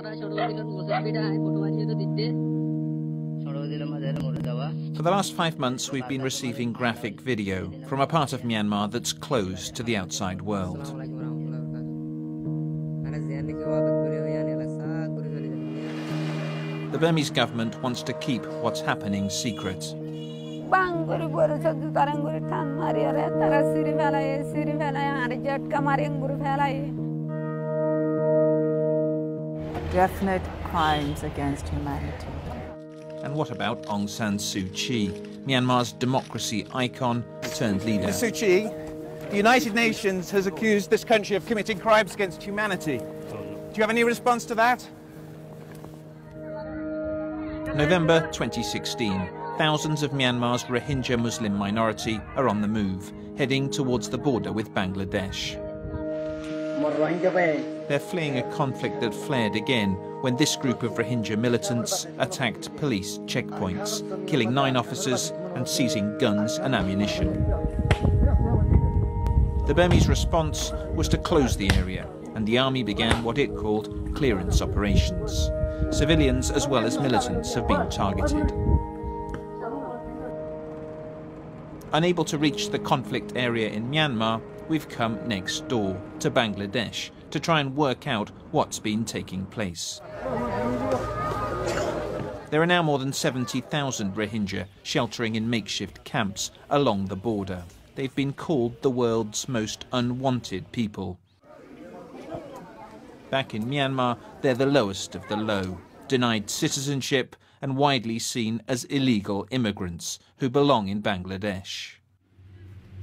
For the last 5 months, we've been receiving graphic video from a part of Myanmar that's closed to the outside world. The Burmese government wants to keep what's happening secret. Definite crimes against humanity. And what about Aung San Suu Kyi, Myanmar's democracy icon turned leader? Ms. Suu Kyi, the United Nations has accused this country of committing crimes against humanity. Do you have any response to that? November 2016. Thousands of Myanmar's Rohingya Muslim minority are on the move, heading towards the border with Bangladesh. They're fleeing a conflict that flared again when this group of Rohingya militants attacked police checkpoints, killing 9 officers and seizing guns and ammunition. The Burmese response was to close the area, and the army began what it called clearance operations. Civilians as well as militants have been targeted. Unable to reach the conflict area in Myanmar, we've come next door to Bangladesh to try and work out what's been taking place. There are now more than 70,000 Rohingya sheltering in makeshift camps along the border. They've been called the world's most unwanted people. Back in Myanmar, they're the lowest of the low, denied citizenship and widely seen as illegal immigrants who belong in Bangladesh.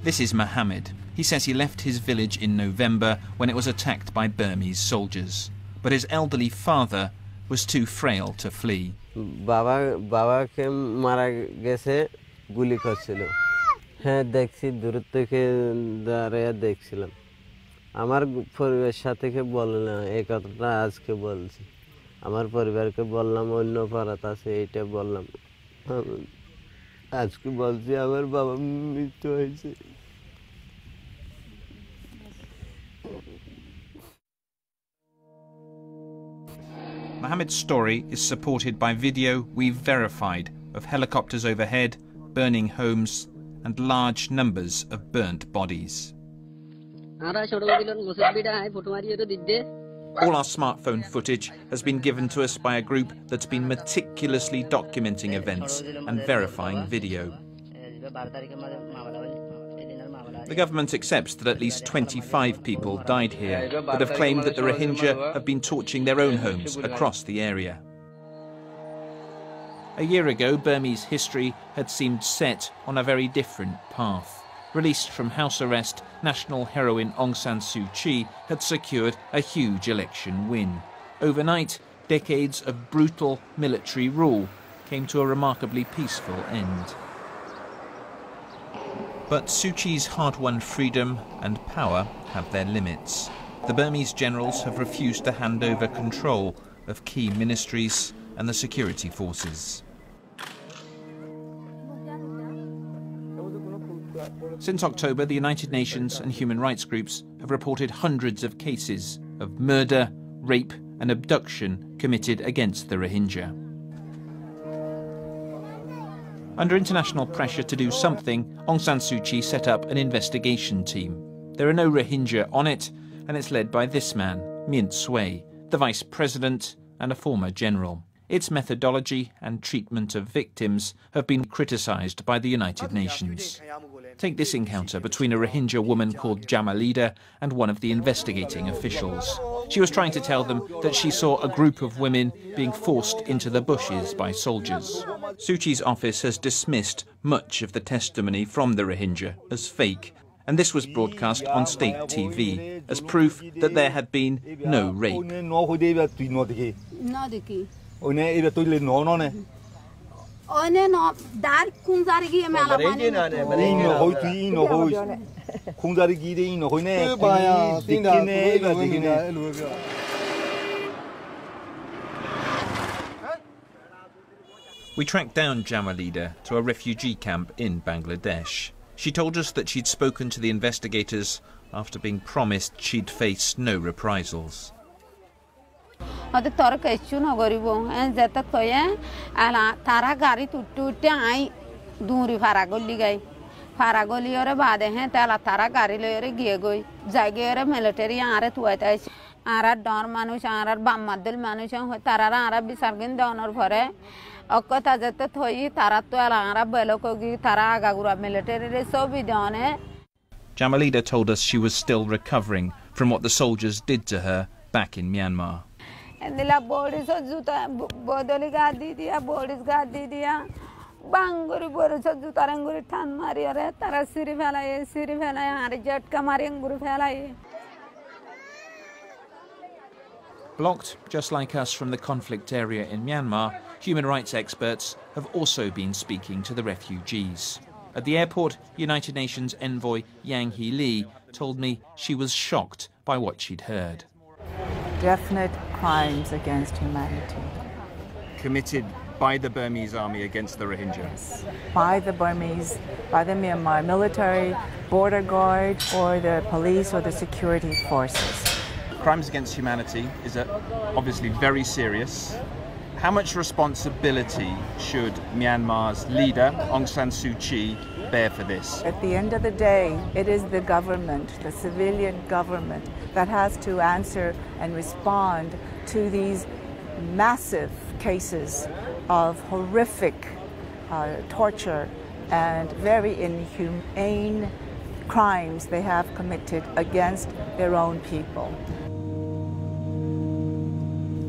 This is Mohammed. He says he left his village in November when it was attacked by Burmese soldiers. But his elderly father was too frail to flee. Baba ke mara gese guli korchilo. He dekchi dur theke daraya dekhchilam. Amar poribar sathe ke bolna ei kotata ajke bolchi. Amar poribarke bollam onno parat ache eita bollam. Ajke bolchi amar baba mrityu hoyeche. Mohammed's story is supported by video we've verified of helicopters overhead, burning homes, and large numbers of burnt bodies. All our smartphone footage has been given to us by a group that's been meticulously documenting events and verifying video. The government accepts that at least 25 people died here, but have claimed that the Rohingya have been torching their own homes across the area. A year ago, Burmese history had seemed set on a very different path. Released from house arrest, national heroine Aung San Suu Kyi had secured a huge election win. Overnight, decades of brutal military rule came to a remarkably peaceful end. But Suu Kyi's hard-won freedom and power have their limits. The Burmese generals have refused to hand over control of key ministries and the security forces. Since October, the United Nations and human rights groups have reported hundreds of cases of murder, rape and abduction committed against the Rohingya. Under international pressure to do something, Aung San Suu Kyi set up an investigation team. There are no Rohingya on it, and it's led by this man, Myint Sway, the vice president and a former general. Its methodology and treatment of victims have been criticised by the United Nations. Take this encounter between a Rohingya woman called Jamalida and one of the investigating officials. She was trying to tell them that she saw a group of women being forced into the bushes by soldiers. Suu Kyi's office has dismissed much of the testimony from the Rohingya as fake, and this was broadcast on state TV as proof that there had been no rape. We tracked down Jamalida to a refugee camp in Bangladesh. She told us that she'd spoken to the investigators after being promised she'd face no reprisals. Mother Torka Chunogoribo, and Zeta Toya, Ala Taragari to Tai Duri Faragoligai. Faragoli or a bade, Tala Taragari Giego, Zagere military are at what I Arad Don Manush, Arad Bamadil Manush, Tarara Arabi Sargin Donor for a Okota Zeta Toy, Taratuela, Arabelokogi, Taragagura military, so be done. Jamalida told us she was still recovering from what the soldiers did to her back in Myanmar. And the bodies of Zuta, Bodoliga Didia, bodies got Didia, Banguri Boris of Zutaranguri Tan Maria, Tara Sirivela, Jet Kamaringuru Fela. Blocked, just like us, from the conflict area in Myanmar, human rights experts have also been speaking to the refugees. At the airport, United Nations envoy Yang Hee Lee told me she was shocked by what she'd heard. Definite crimes against humanity. Committed by the Burmese army against the Rohingya? Yes. By the Burmese, by the Myanmar military, border guard, or the police or the security forces. Crimes against humanity is obviously very serious. How much responsibility should Myanmar's leader, Aung San Suu Kyi, bear for this? At the end of the day, it is the government, the civilian government, that has to answer and respond to these massive cases of horrific torture and very inhumane crimes they have committed against their own people.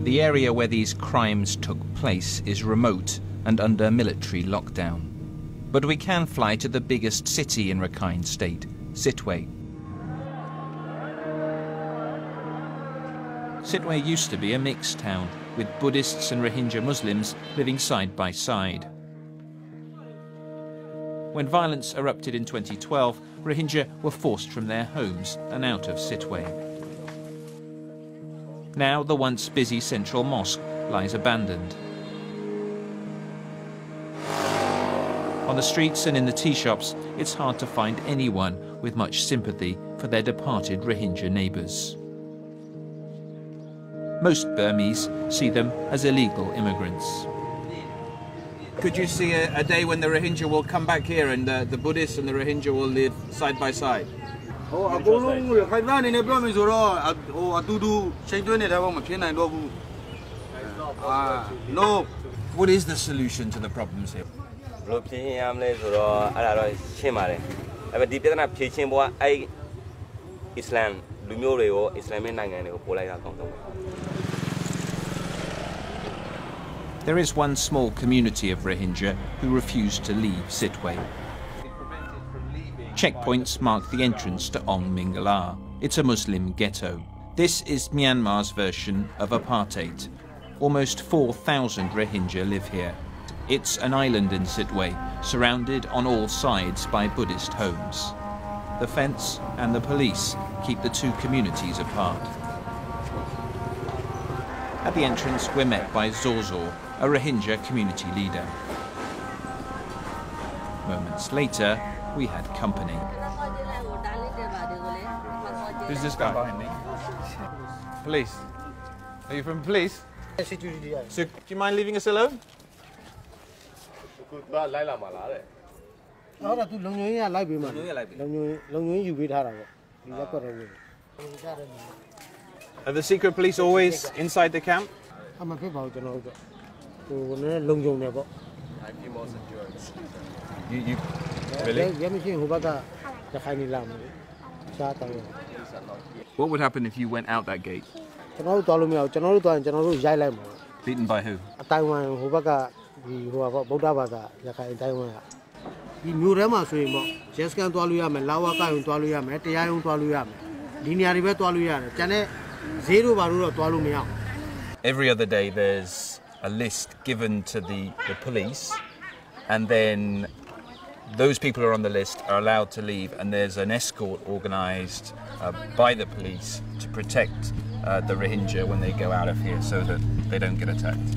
The area where these crimes took place is remote and under military lockdown. But we can fly to the biggest city in Rakhine State, Sittwe. Sittwe used to be a mixed town, with Buddhists and Rohingya Muslims living side by side. When violence erupted in 2012, Rohingya were forced from their homes and out of Sittwe. Now the once busy central mosque lies abandoned. On the streets and in the tea shops, it's hard to find anyone with much sympathy for their departed Rohingya neighbours. Most Burmese see them as illegal immigrants. Could you see a day when the Rohingya will come back here and the Buddhists and the Rohingya will live side by side? No. What is the solution to the problems here? There is one small community of Rohingya who refuse to leave Sittwe. Checkpoints mark the entrance to Ong Mingala. It's a Muslim ghetto. This is Myanmar's version of apartheid. Almost 4,000 Rohingya live here. It's an island in Sittwe, surrounded on all sides by Buddhist homes. The fence and the police keep the two communities apart. At the entrance, we're met by Zorzor, a Rohingya community leader. Moments later, we had company. Who's this guy behind me? Police. Are you from police? So, do you mind leaving us alone? Are the secret police always inside the camp? You really? What would happen if you went out that gate? Beaten by who? Every other day there's a list given to the police, and then those people who are on the list are allowed to leave, and there's an escort organised by the police to protect the Rohingya when they go out of here so that they don't get attacked.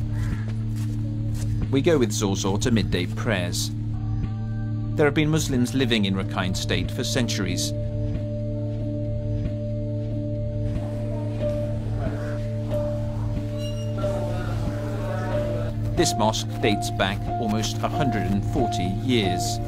We go with Zorzor to midday prayers. There have been Muslims living in Rakhine State for centuries. This mosque dates back almost 140 years.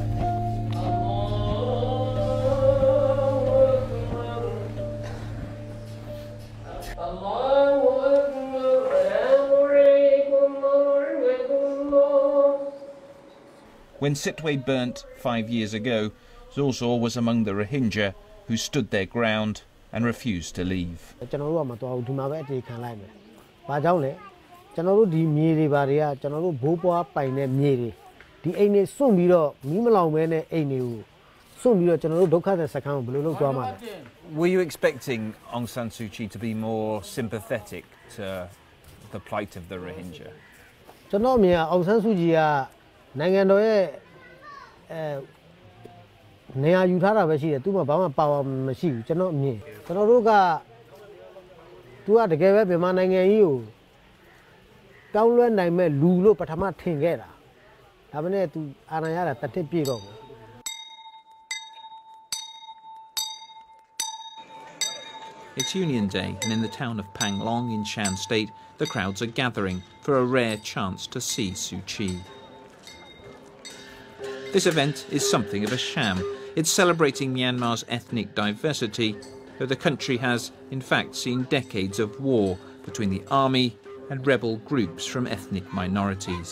When Sittwe burnt 5 years ago, Zorzor was among the Rohingya who stood their ground and refused to leave. Were you expecting Aung San Suu Kyi to be more sympathetic to the plight of the Rohingya? Aung San Suu Kyiနိုင်ငံတော်ရဲ့နေရာယူထားတာပဲရှိတယ်သူမှဘာမှပါဝါမရှိဘူးကျွန်တော်အမြင်ကျွန်တော်တို့ကသူကတကယ်ပဲမြန်မာနိုင်ငံကြီးကိုတောင်းလွှဲနိုင်မဲ့လူလို့ပထမထင်ခဲ့တာဒါပေမဲ့သူအာဏာရတာတစ်နှစ်ပြည့်တော့ It's Union Day, and in the town of Panglong in Shan State, the crowds are gathering for a rare chance to see Suu Kyi. This event is something of a sham. It's celebrating Myanmar's ethnic diversity, though the country has, in fact, seen decades of war between the army and rebel groups from ethnic minorities.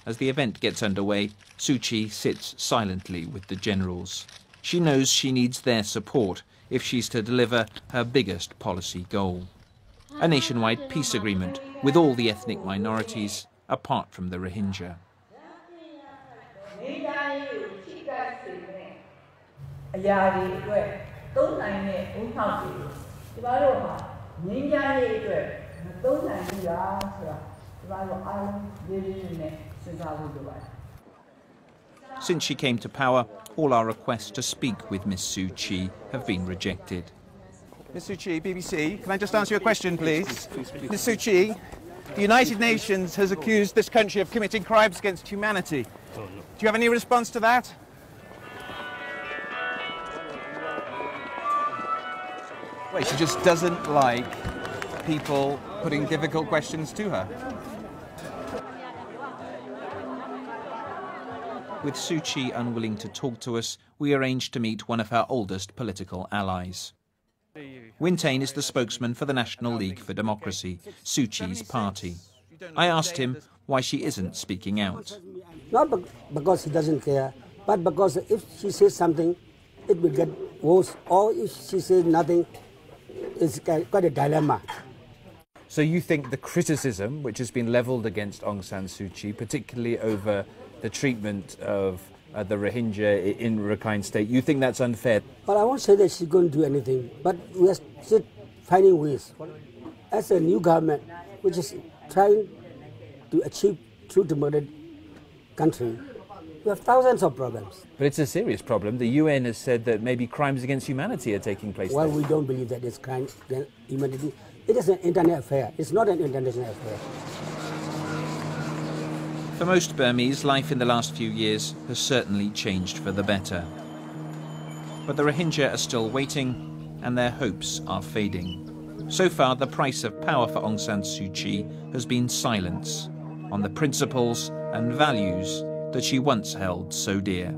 As the event gets underway, Suu Kyi sits silently with the generals. She knows she needs their support if she's to deliver her biggest policy goal: a nationwide peace agreement with all the ethnic minorities, apart from the Rohingya. Since she came to power, all our requests to speak with Ms Suu Kyi have been rejected. Ms Suu Kyi, BBC, can I just answer your question, please? Ms Suu Kyi, the United Nations has accused this country of committing crimes against humanity. Do you have any response to that? Wait, she just doesn't like people putting difficult questions to her. With Suu Kyi unwilling to talk to us, we arranged to meet one of her oldest political allies. Win Tain is the spokesman for the National League for Democracy, Suu Kyi's party. I asked him why she isn't speaking out. Not because he doesn't care, but because if she says something, it will get worse, or if she says nothing, it's quite a dilemma. So you think the criticism which has been levelled against Aung San Suu Kyi, particularly over the treatment of the Rohingya in Rakhine State, you think that's unfair? But I won't say that she's going to do anything, but we are still finding ways. As a new government, which is trying to achieve true democratic country, we have thousands of problems. But it's a serious problem. The UN has said that maybe crimes against humanity are taking place Well, there. we don't believe that it's crimes against humanity. It is an international affair. It's not an international affair. For most Burmese, life in the last few years has certainly changed for the better. But the Rohingya are still waiting, and their hopes are fading. So far, the price of power for Aung San Suu Kyi has been silence on the principles and values that she once held so dear.